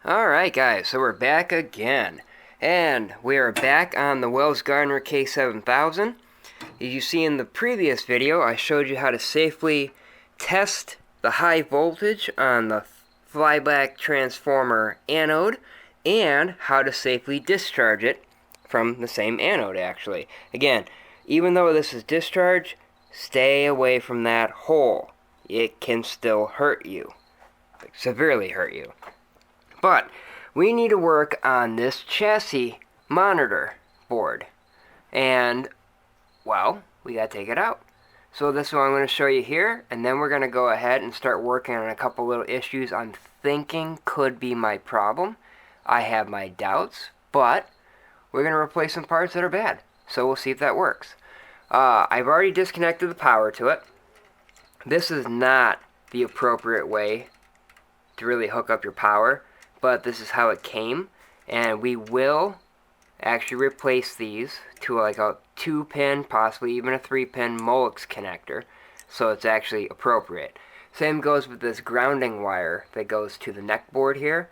Alright guys, so we're back again. And we are back on the Gardner K7000. As you see in the previous video, I showed you how to safely test the high voltage on the flyback transformer anode and how to safely discharge it from the same anode actually. Again, even though this is discharge, stay away from that hole. It can still hurt you, severely hurt you. But we need to work on this chassis monitor board. And, well, we got to take it out. So this is what I'm going to show you here. And then we're going to go ahead and start working on a couple little issues I'm thinking could be my problem. I have my doubts, but we're going to replace some parts that are bad. So we'll see if that works. I've already disconnected the power to it. This is not the appropriate way to really hook up your power, but this is how it came, and we will actually replace these to like a 2-pin, possibly even a 3-pin Molex connector, so it's actually appropriate. Same goes with this grounding wire that goes to the neck board here.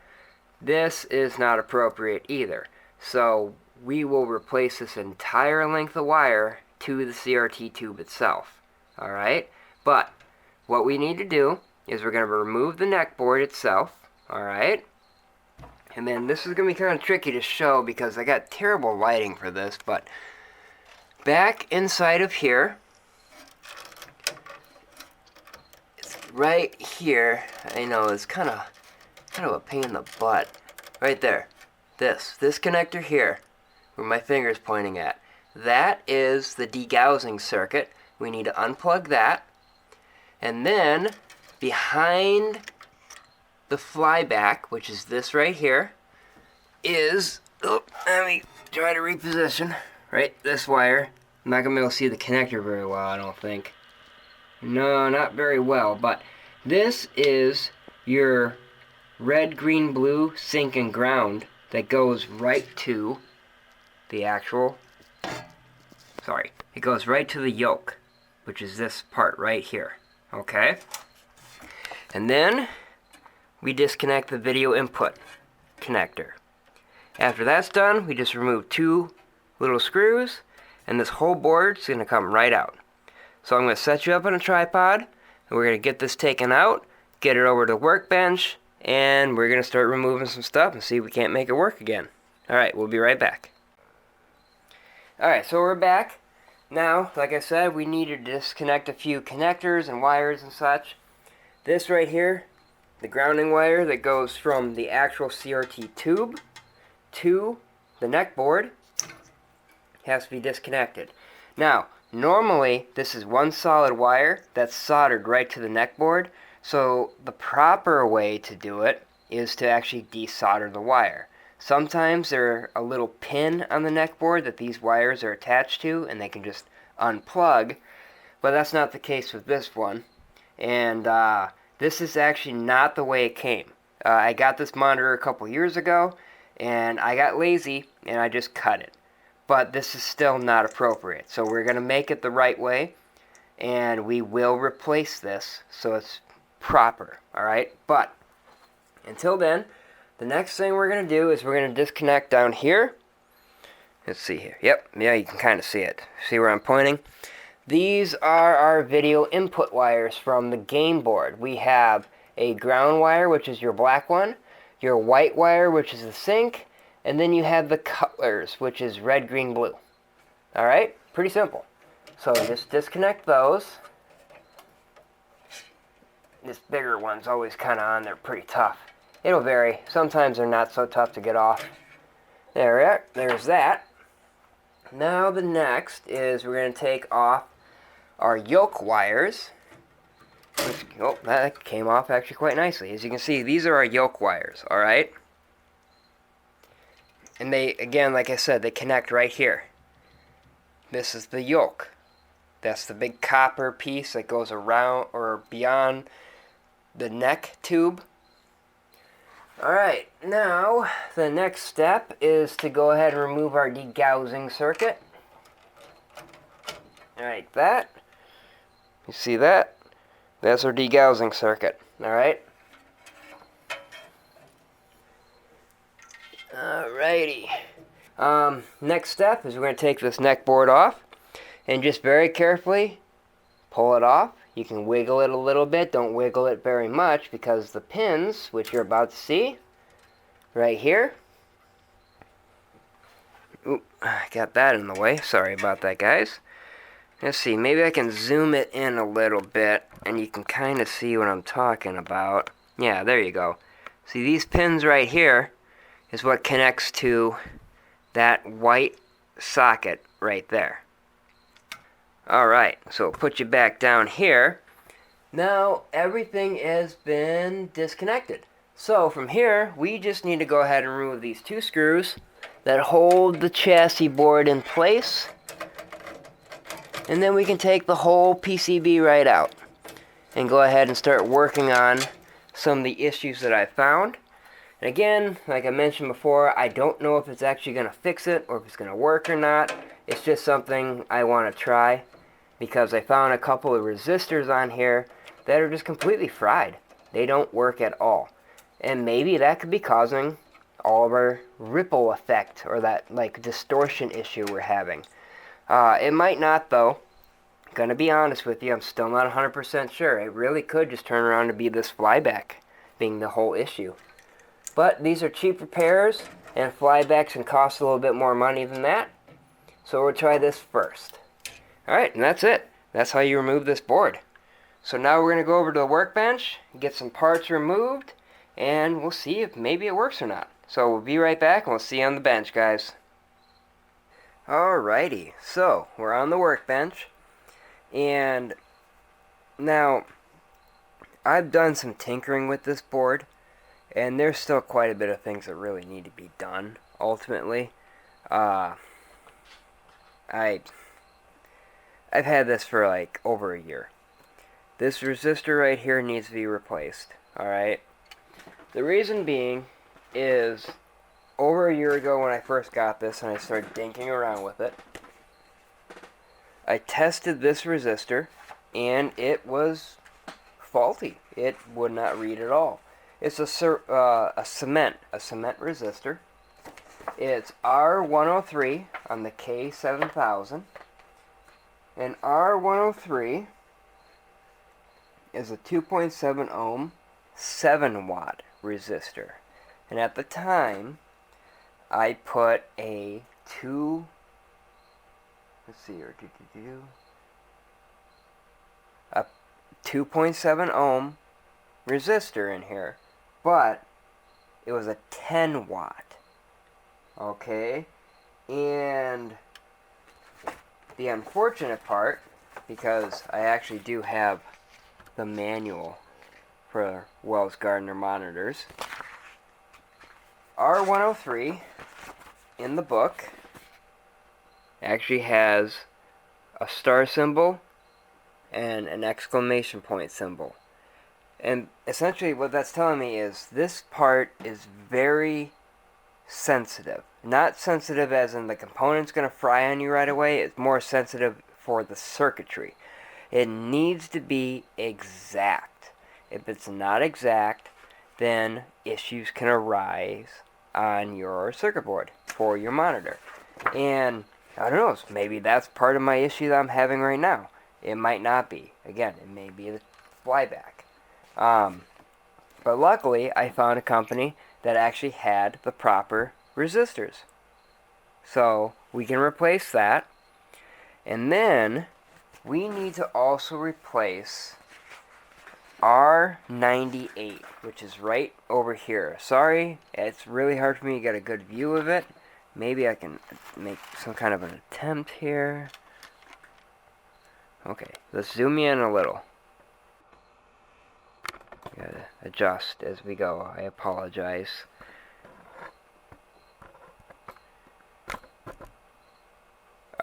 This is not appropriate either, so we will replace this entire length of wire to the CRT tube itself. Alright, but what we need to do is we're going to remove the neck board itself. Alright, and then this is going to be kind of tricky to show because I got terrible lighting for this, but back inside of here, it's right here. I know it's kind of a pain in the butt. Right there. This connector here, where my finger's pointing at, that is the degaussing circuit. We need to unplug that. And then behind the flyback, which is this right here, is, let me try to reposition, right, this wire. I'm not going to be able to see the connector very well, I don't think. No, not very well, but this is your red, green, blue sink and ground that goes right to the actual, it goes right to the yoke, which is this part right here, okay? And then we disconnect the video input connector. After that's done, we just remove 2 little screws, and this whole board is going to come right out. So I'm going to set you up on a tripod, and we're going to get this taken out, get it over to the workbench, and we're going to start removing some stuff and see if we can't make it work again. Alright, we'll be right back. Alright, so we're back. Now, like I said, we need to disconnect a few connectors and wires and such. This right here, the grounding wire that goes from the actual CRT tube to the neck board, has to be disconnected. Now, normally this is one solid wire that's soldered right to the neck board, so the proper way to do it is to actually desolder the wire. Sometimes there's a little pin on the neck board that these wires are attached to and they can just unplug, but that's not the case with this one. And this is actually not the way it came. I got this monitor a couple years ago, and I got lazy, and I just cut it. But this is still not appropriate. So we're going to make it the right way, and we will replace this so it's proper. Alright? But until then, the next thing we're going to do is we're going to disconnect down here. Let's see here. Yep, yeah, you can kind of see it. See where I'm pointing? These are our video input wires from the game board. We have a ground wire, which is your black one, your white wire, which is the sink, and then you have the couplers, which is red, green, blue. Alright? Pretty simple. So just disconnect those. This bigger one's always kind of on there pretty tough. It'll vary. Sometimes they're not so tough to get off. There we are. There's that. Now the next is we're going to take off our yoke wires. Oh, that came off actually quite nicely. As you can see, these are our yoke wires, alright? And they, again, like I said, they connect right here. This is the yoke. That's the big copper piece that goes around or beyond the neck tube. Alright, now the next step is to go ahead and remove our degaussing circuit. Like that. You see that? That's our degaussing circuit. Alright? Alrighty. Next step is we're going to take this neck board off and just very carefully pull it off. You can wiggle it a little bit. Don't wiggle it very much because the pins, which you're about to see right here. Oop, I got that in the way. Sorry about that, guys. Let's see. Maybe I can zoom it in a little bit and you can kind of see what I'm talking about. Yeah, there you go. See, these pins right here is what connects to that white socket right there. Alright, so put you back down here. Now everything has been disconnected. So from here, we just need to go ahead and remove these two screws that hold the chassis board in place. And then we can take the whole PCB right out and go ahead and start working on some of the issues that I found. And again, like I mentioned before, I don't know if it's actually going to fix it or if it's going to work or not. It's just something I want to try because I found a couple of resistors on here that are just completely fried. They don't work at all. And maybe that could be causing all of our ripple effect or that like distortion issue we're having. It might not though. Gonna be honest with you, I'm still not 100% sure. It really could just turn around to be this flyback being the whole issue. But these are cheap repairs, and flybacks can cost a little bit more money than that. So we'll try this first. Alright, and that's it. That's how you remove this board. So now we're going to go over to the workbench, get some parts removed, and we'll see if maybe it works or not. So we'll be right back, and we'll see you on the bench, guys. Alrighty, so we're on the workbench, and now I've done some tinkering with this board. And there's still quite a bit of things that really need to be done, ultimately. I've had this for like over a year. This resistor right here needs to be replaced, alright? The reason being is over a year ago when I first got this and I started dinking around with it, I tested this resistor and it was faulty. It would not read at all. It's a cement resistor. It's R103 on the K7000. And R103 is a 2.7 ohm, 7 watt resistor. And at the time, I put a 2.7 ohm resistor in here. But it was a 10 watt. Okay? And the unfortunate part, because I actually do have the manual for Wells Gardner monitors, R103 in the book actually has a star symbol and an exclamation point symbol. And essentially what that's telling me is this part is very sensitive. Not sensitive as in the component's going to fry on you right away. It's more sensitive for the circuitry. It needs to be exact. If it's not exact, then issues can arise on your circuit board for your monitor. And I don't know, maybe that's part of my issue that I'm having right now. It might not be. Again, it may be the flyback. But luckily, I found a company that actually had the proper resistors. So we can replace that. And then we need to also replace R98, which is right over here. Sorry, it's really hard for me to get a good view of it. Maybe I can make some kind of an attempt here. Okay, let's zoom in a little. Gotta adjust as we go. I apologize.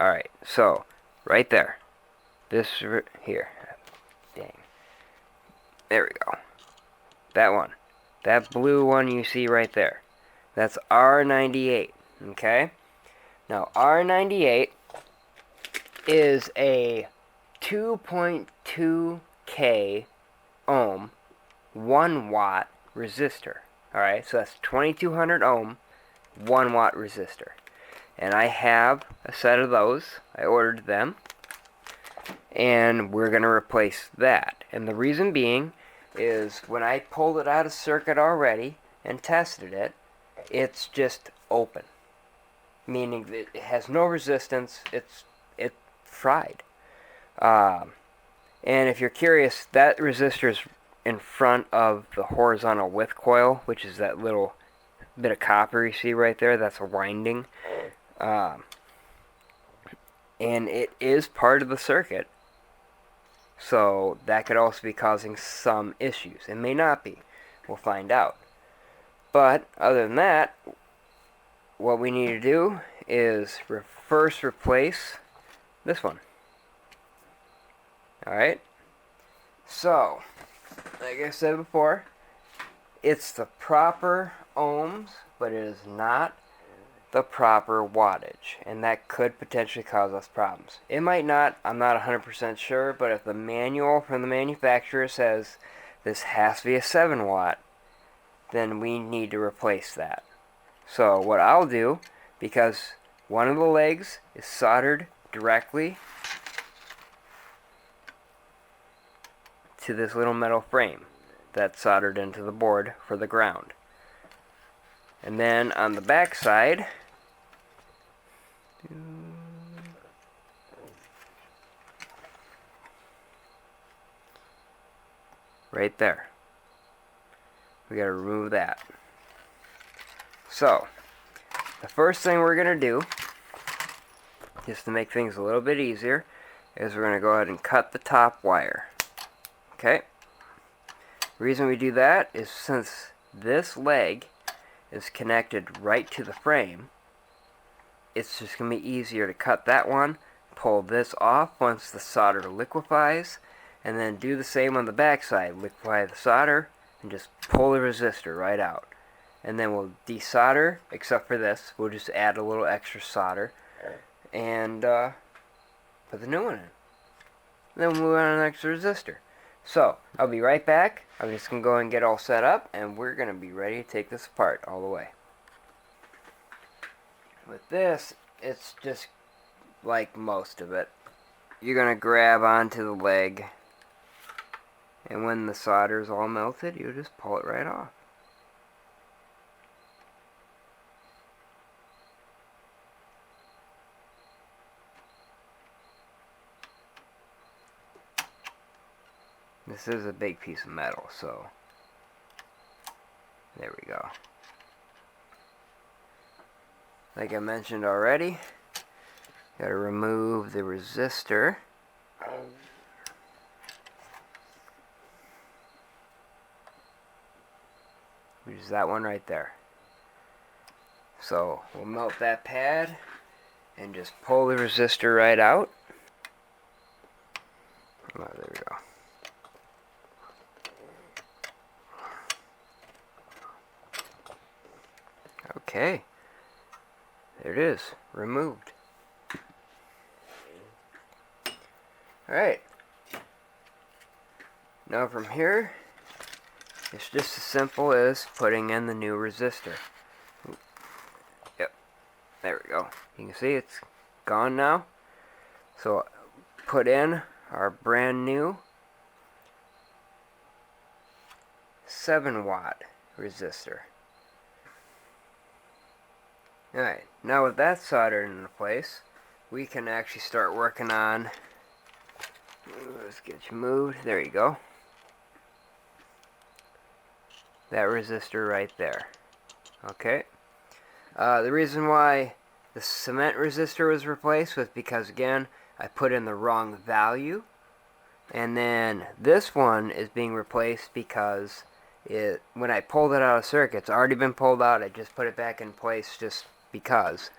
Alright, so, right there. This here. Dang. There we go. That one. That blue one you see right there. That's R98. Okay? Now, R98 is a 2.2K ohm 1 watt resistor. Alright, so that's 2200 ohm 1 watt resistor. And I have a set of those. I ordered them. And we're going to replace that. And the reason being is when I pulled it out of circuit already and tested it, it's just open. Meaning that it has no resistance. It's fried. And if you're curious, that resistor is in front of the horizontal width coil, which is that little bit of copper you see right there. That's a winding. And it is part of the circuit. So that could also be causing some issues. It may not be. We'll find out. But other than that, what we need to do is first replace this one. Alright? So, like I said before, it's the proper ohms, but it is not the proper wattage, and that could potentially cause us problems. It might not, I'm not 100% sure, but if the manual from the manufacturer says this has to be a 7 watt, then we need to replace that. So what I'll do, because one of the legs is soldered directly to this little metal frame that's soldered into the board for the ground. And then on the back side, right there, we gotta remove that. So, the first thing we're gonna do, just to make things a little bit easier, is we're gonna go ahead and cut the top wire. Okay? The reason we do that is since this leg is connected right to the frame, it's just going to be easier to cut that one, pull this off once the solder liquefies, and then do the same on the back side. Liquefy the solder, and just pull the resistor right out. And then we'll desolder, except for this. We'll just add a little extra solder, and put the new one in. Then we'll move on to the next resistor. So, I'll be right back. I'm just going to go and get all set up, and we're going to be ready to take this apart all the way. With this, it's just like most of it. You're going to grab onto the leg, and when the solder is all melted, you just pull it right off. This is a big piece of metal, so there we go. Like I mentioned already, gotta remove the resistor. Which is that one right there. So we'll melt that pad and just pull the resistor right out. Oh, there we go. Okay, there it is, removed. Alright, now from here, it's just as simple as putting in the new resistor. Yep, there we go. You can see it's gone now. So put in our brand new 7 watt resistor. Alright, now with that soldered into place, we can actually start working on, let's get you moved, there you go, that resistor right there. Okay, the reason why the cement resistor was replaced was because, again, I put in the wrong value, and then this one is being replaced because when I pulled it out of circuit, it's already been pulled out, I just put it back in place just because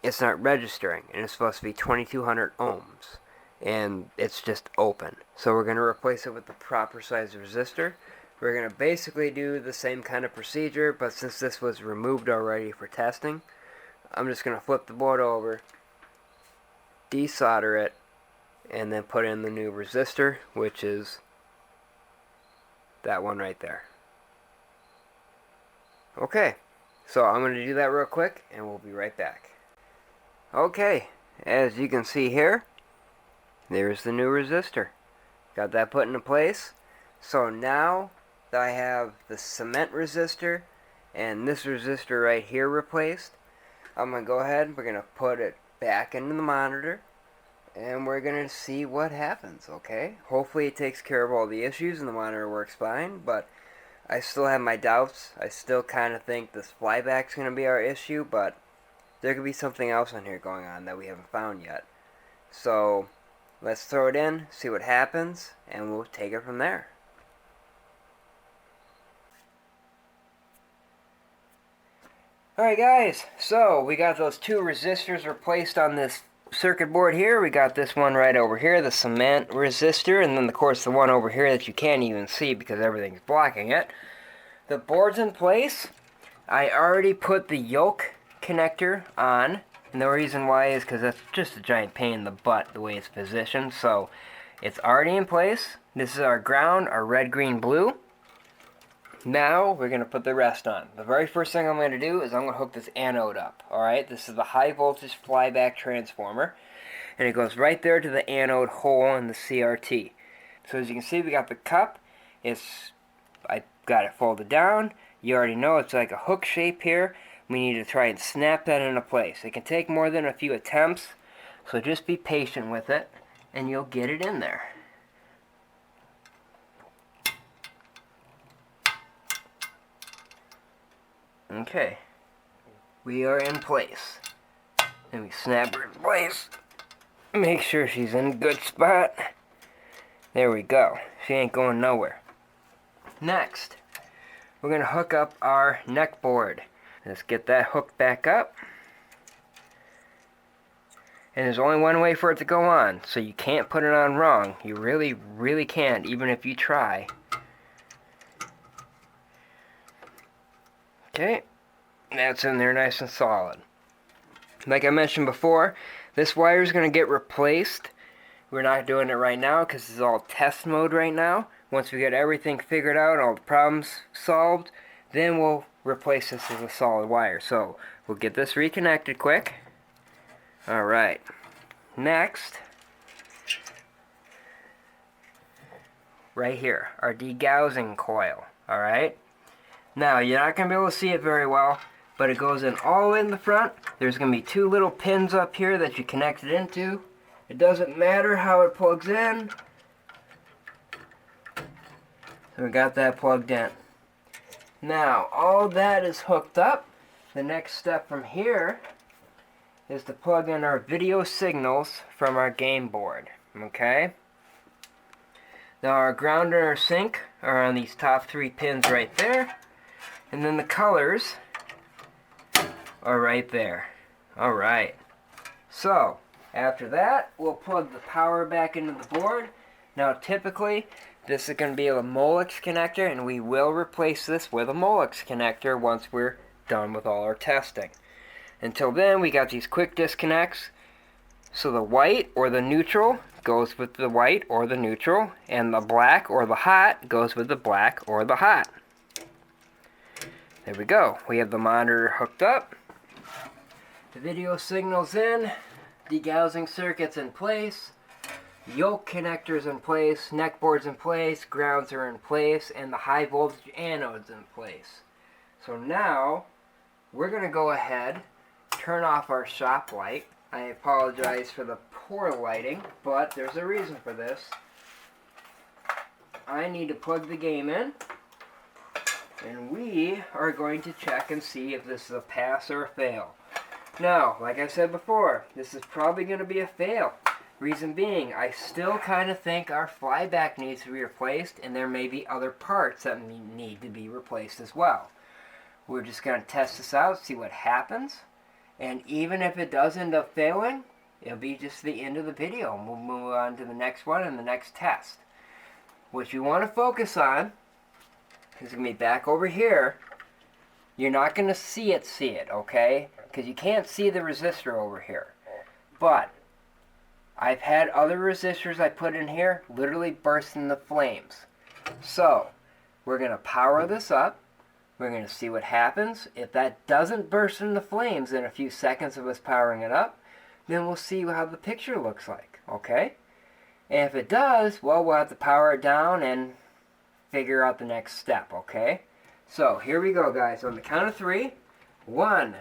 it's not registering, and it's supposed to be 2200 ohms, and it's just open. So we're going to replace it with the proper size resistor. We're going to basically do the same kind of procedure, but since this was removed already for testing, I'm just going to flip the board over, desolder it, and then put in the new resistor, which is that one right there. Okay. So I'm going to do that real quick and we'll be right back. Okay, as you can see here, there's the new resistor. Got that put into place. So now that I have the cement resistor and this resistor right here replaced, I'm going to go ahead and we're going to put it back into the monitor and we're going to see what happens, okay? Hopefully it takes care of all the issues and the monitor works fine, but I still have my doubts. I still kind of think this flyback's going to be our issue, but there could be something else on here going on that we haven't found yet. So let's throw it in, see what happens, and we'll take it from there. Alright guys, so we got those two resistors replaced on this circuit board here. We got this one right over here, the cement resistor, and then of course the one over here that you can't even see because everything's blocking it. The board's in place. I already put the yoke connector on, and the reason why is because that's just a giant pain in the butt the way it's positioned. So it's already in place. This is our ground, our red, green, blue. Now we're going to put the rest on. The very first thing I'm going to do is I'm going to hook this anode up. Alright, this is the high voltage flyback transformer, and it goes right there to the anode hole in the CRT. So as you can see, we got the cup. I got it folded down. You already know it's like a hook shape here. We need to try and snap that into place. It can take more than a few attempts, so just be patient with it and you'll get it in there. Okay, we are in place. Then we snap her in place. Make sure she's in a good spot. There we go. She ain't going nowhere. Next, we're going to hook up our neck board. Let's get that hooked back up. And there's only one way for it to go on, so you can't put it on wrong. You really, really can't, even if you try. Okay, that's in there nice and solid. Like I mentioned before, this wire is going to get replaced. We're not doing it right now because it's all test mode right now. Once we get everything figured out, all the problems solved, then we'll replace this as a solid wire. So we'll get this reconnected quick. Alright, next, right here, our degaussing coil. Alright, now you're not going to be able to see it very well, but it goes in all the way in the front. There's going to be two little pins up here that you connect it into. It doesn't matter how it plugs in. So we got that plugged in. Now, all that is hooked up. The next step from here is to plug in our video signals from our game board. Okay? Now our ground and our sync are on these top three pins right there. And then the colors are right there. Alright. So, after that, we'll plug the power back into the board. Now typically, this is going to be a Molex connector, and we will replace this with a Molex connector once we're done with all our testing. Until then, we got these quick disconnects. So the white or the neutral goes with the white or the neutral, and the black or the hot goes with the black or the hot. There we go. We have the monitor hooked up. The video signal's in. Degaussing circuit's in place. Yoke connectors in place. Neck board's in place. Grounds are in place. And the high voltage anode's in place. So now, we're going to go ahead, turn off our shop light. I apologize for the poor lighting, but there's a reason for this. I need to plug the game in, and we are going to check and see if this is a pass or a fail. Now, like I said before, this is probably going to be a fail. Reason being, I still kind of think our flyback needs to be replaced, and there may be other parts that need to be replaced as well. We're just going to test this out, see what happens. And even if it does end up failing, it'll be just the end of the video. And we'll move on to the next one and the next test. What you want to focus on is going to be back over here. You're not going to see it, okay? Because you can't see the resistor over here. But I've had other resistors I put in here literally burst into flames. So, we're going to power this up. We're going to see what happens. If that doesn't burst into flames in a few seconds of us powering it up, then we'll see how the picture looks like, okay? And if it does, well, we'll have to power it down and figure out the next step, okay? So, here we go, guys. On the count of 3. 1,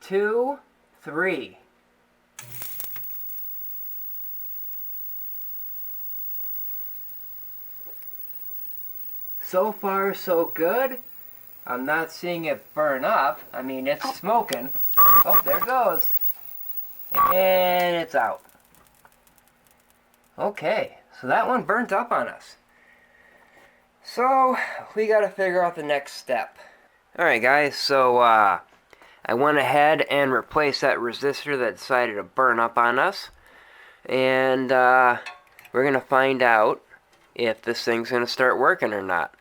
2, 3. So far, so good. I'm not seeing it burn up. I mean, it's smoking. Oh, there it goes. And it's out. Okay, so that one burnt up on us. So, we gotta figure out the next step. Alright guys, so I went ahead and replaced that resistor that decided to burn up on us. And we're gonna find out if this thing's gonna start working or not.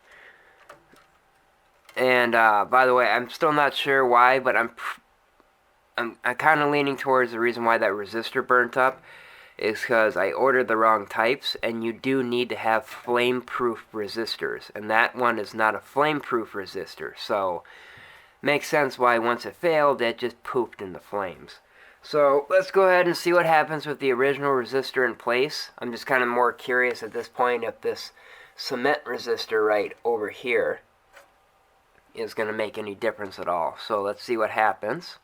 And by the way, I'm still not sure why, but I'm kind of leaning towards the reason why that resistor burnt up is because I ordered the wrong types, and you do need to have flame-proof resistors, and that one is not a flame-proof resistor, so makes sense why once it failed, it just pooped in the flames. So let's go ahead and see what happens with the original resistor in place. I'm just kind of more curious at this point if this cement resistor right over here is going to make any difference at all. So let's see what happens.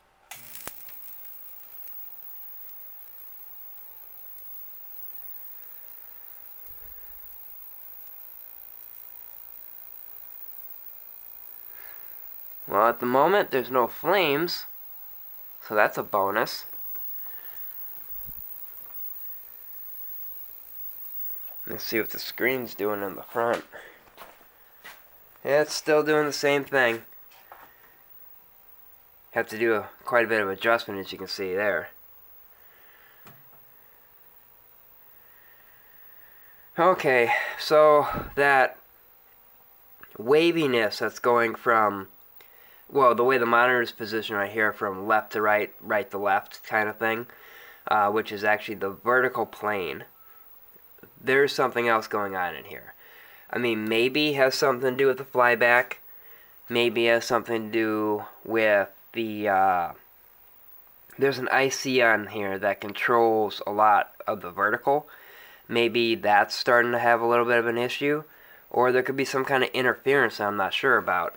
Well, at the moment there's no flames, so that's a bonus. Let's see what the screen's doing in the front. Yeah, it's still doing the same thing. Have to do quite a bit of adjustment, as you can see there. Okay, so that waviness that's going from, well, the way the monitor is positioned right here, from left to right, right to left kind of thing, which is actually the vertical plane. There's something else going on in here. I mean, maybe it has something to do with the flyback. Maybe it has something to do with the, there's an IC on here that controls a lot of the vertical. Maybe that's starting to have a little bit of an issue. Or there could be some kind of interference I'm not sure about.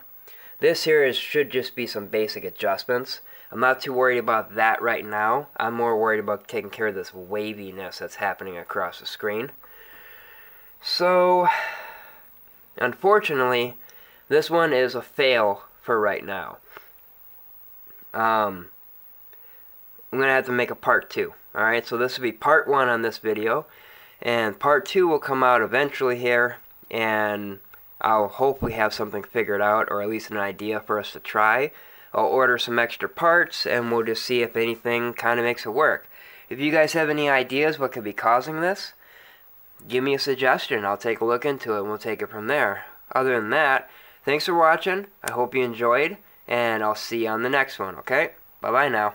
This here should just be some basic adjustments. I'm not too worried about that right now. I'm more worried about taking care of this waviness that's happening across the screen. So, unfortunately, this one is a fail for right now. I'm going to have to make a part 2. Alright, so this will be part 1 on this video. And part 2 will come out eventually here. And I'll hopefully have something figured out, or at least an idea for us to try. I'll order some extra parts, and we'll just see if anything kind of makes it work. If you guys have any ideas what could be causing this, give me a suggestion. I'll take a look into it, and we'll take it from there. Other than that, thanks for watching. I hope you enjoyed, and I'll see you on the next one, okay? Bye-bye now.